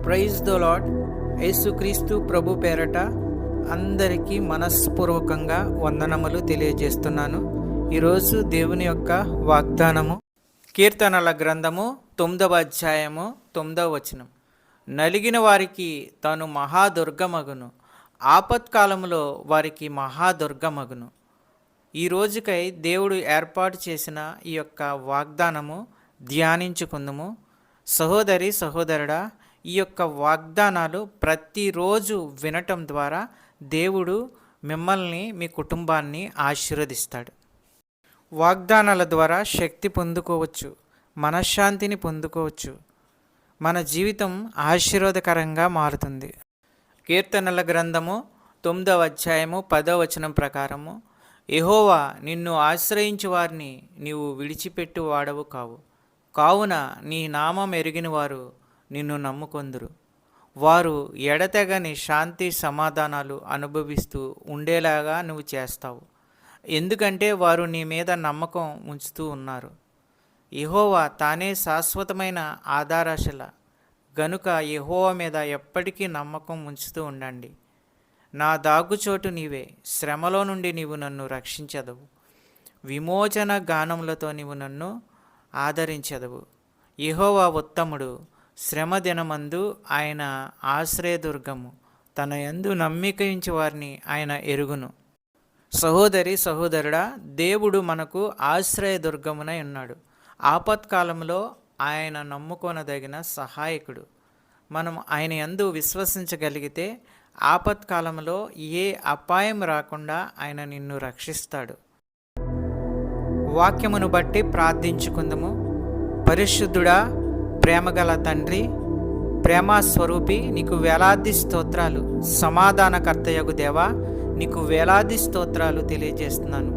Praise the lord. యేసుక్రీస్తు ప్రభు పేరట అందరికీ మనస్పూర్వకంగా వందనములు తెలియజేస్తున్నాను. ఈరోజు దేవుని యొక్క వాగ్దానము కీర్తనల గ్రంథము 9వ అధ్యాయము 9వ వచనం. నలిగిన వారికి తాను మహాదుర్గమగును, ఆపత్కాలములో వారికి మహాదుర్గమగును. ఈ రోజుకై దేవుడు ఏర్పాటు చేసిన ఈ యొక్క వాగ్దానము ధ్యానించుకుందుము. సహోదరి సహోదరుడా, ఈ యొక్క వాగ్దానాలు ప్రతిరోజు వినటం ద్వారా దేవుడు మిమ్మల్ని, మీ కుటుంబాన్ని ఆశీర్వదిస్తాడు. వాగ్దానాల ద్వారా శక్తి పొందుకోవచ్చు, మనశ్శాంతిని పొందుకోవచ్చు, మన జీవితం ఆశీర్వాదకరంగా మారుతుంది. కీర్తనల గ్రంథము 9వ అధ్యాయము 10వ వచనం ప్రకారము, యెహోవా నిన్ను ఆశ్రయించు వారిని నీవు విడిచిపెట్టు వాడవు కావు, కావున నీ నామం ఎరిగిన వారు నిన్ను నమ్ముకొందురు. వారు ఎడతెగని శాంతి సమాధానాలు అనుభవిస్తూ ఉండేలాగా నువ్వు చేస్తావు, ఎందుకంటే వారు నీ మీద నమ్మకం ఉంచుతూ ఉన్నారు. యెహోవా తానే శాశ్వతమైన ఆధారశిల గనుక యెహోవా మీద ఎప్పటికీ నమ్మకం ఉంచుతూ ఉండండి. నా దాగుచోటు నీవే, శ్రమలో నుండి నీవు నన్ను రక్షించదవు, విమోచన గానములతో నీవు నన్ను ఆదరించదవు. యెహోవా ఉత్తముడు, శ్రమ దినమందు ఆయన ఆశ్రయదుర్గము, తన యందు నమ్మికయించు వారిని ఆయన ఎరుగును. సహోదరి సహోదరుడా, దేవుడు మనకు ఆశ్రయదుర్గమునై ఉన్నాడు. ఆపత్కాలంలో ఆయన నమ్ముకొనదగిన సహాయకుడు. మనం ఆయన యందు విశ్వసించగలిగితే ఆపత్కాలంలో ఏ అపాయం రాకుండా ఆయన నిన్ను రక్షిస్తాడు. వాక్యమును బట్టి ప్రార్థించుకుందాము. పరిశుద్ధుడా, ప్రేమగల తండ్రి, ప్రేమస్వరూపి, నీకు వేలాది స్తోత్రాలు. సమాధానకర్తయగు దేవా, నీకు వేలాది స్తోత్రాలు తెలియజేస్తున్నాను.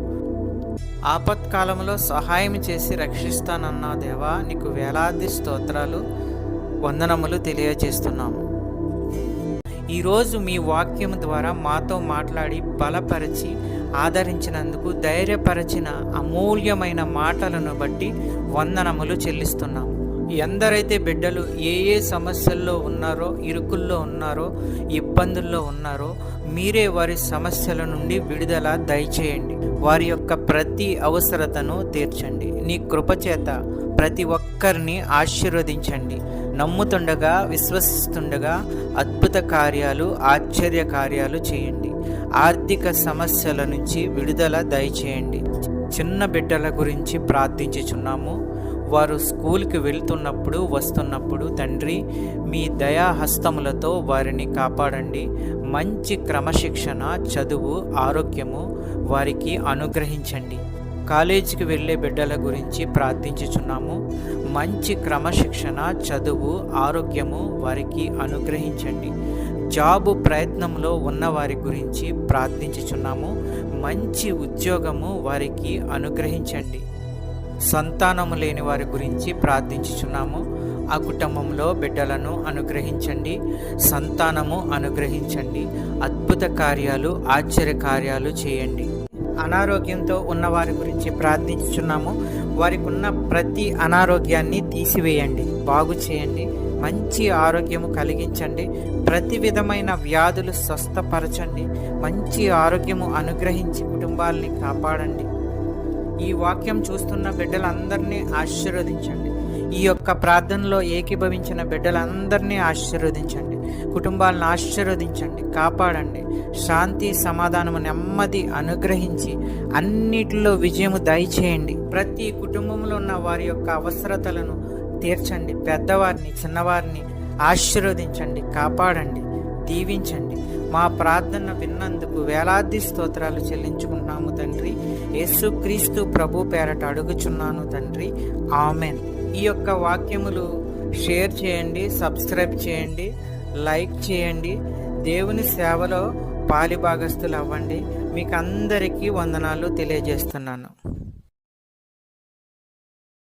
ఆపత్కాలంలో సహాయం చేసి రక్షిస్తానన్నా దేవా, నీకు వేలాది స్తోత్రాలు, వందనములు తెలియజేస్తున్నాము. ఈరోజు మీ వాక్యం ద్వారా మాతో మాట్లాడి బలపరిచి ఆదరించినందుకు, ధైర్యపరిచిన అమూల్యమైన మాటలను బట్టి వందనములు చెల్లిస్తున్నాము. ఎందరైతే బిడ్డలు ఏ సమస్యల్లో ఉన్నారో, ఇరుకుల్లో ఉన్నారో, ఇబ్బందుల్లో ఉన్నారో, మీరే వారి సమస్యల నుండి విడుదల దయచేయండి. వారి యొక్క ప్రతి అవసరతను తీర్చండి. నీ కృపచేత ప్రతి ఒక్కరిని ఆశీర్వదించండి. నమ్ముతుండగా, విశ్వసిస్తుండగా అద్భుత కార్యాలు, ఆశ్చర్య కార్యాలు చేయండి. ఆర్థిక సమస్యల నుంచి విడుదల దయచేయండి. చిన్న బిడ్డల గురించి ప్రార్థించుచున్నాము. వారు స్కూల్కి వెళ్తున్నప్పుడు, వస్తున్నప్పుడు తండ్రి మీ దయాహస్తములతో వారిని కాపాడండి. మంచి క్రమశిక్షణ, చదువు, ఆరోగ్యము వారికి అనుగ్రహించండి. కాలేజీకి వెళ్ళే బిడ్డల గురించి ప్రార్థించుచున్నాము. మంచి క్రమశిక్షణ, చదువు, ఆరోగ్యము వారికి అనుగ్రహించండి. జాబు ప్రయత్నంలో ఉన్న వారి గురించి ప్రార్థించుచున్నాము. మంచి ఉద్యోగము వారికి అనుగ్రహించండి. సంతానము లేని వారి గురించి ప్రార్థించుచున్నాము. ఆ కుటుంబంలో బిడ్డలను అనుగ్రహించండి, సంతానము అనుగ్రహించండి. అద్భుత కార్యాలు, ఆశ్చర్య కార్యాలు చేయండి. అనారోగ్యంతో ఉన్న వారి గురించి ప్రార్థించుచున్నాము. వారికి ఉన్న ప్రతి అనారోగ్యాన్ని తీసివేయండి, బాగు చేయండి, మంచి ఆరోగ్యము కలిగించండి. ప్రతి విధమైన వ్యాధులు స్వస్థపరచండి. మంచి ఆరోగ్యము అనుగ్రహించి కుటుంబాలని కాపాడండి. ఈ వాక్యం చూస్తున్న బిడ్డలందరినీ ఆశీర్వదించండి. ఈ యొక్క ప్రార్థనలో ఏకీభవించిన బిడ్డలందరినీ ఆశీర్వదించండి. కుటుంబాలను ఆశీర్వదించండి, కాపాడండి. శాంతి, సమాధానము, నెమ్మది అనుగ్రహించి అన్నిటిలో విజయము దయచేయండి. ప్రతి కుటుంబంలో ఉన్న వారి యొక్క అవసరతలను తీర్చండి. పెద్దవారిని, చిన్నవారిని ఆశీర్వదించండి, కాపాడండి, దీవించండి. మా ప్రార్థన విన్నందుకు వేలాది స్తోత్రాలు చెల్లించుకుంటున్నాము తండ్రి. యేసుక్రీస్తు ప్రభు పేరట అడుగుచున్నాను తండ్రి, ఆమెన్. ఈ యొక్క వాక్యములు షేర్ చేయండి, సబ్స్క్రైబ్ చేయండి, లైక్ చేయండి. దేవుని సేవలో పాలిభాగస్తులు అవ్వండి. మీకు అందరికీ వందనాలు తెలియజేస్తున్నాను.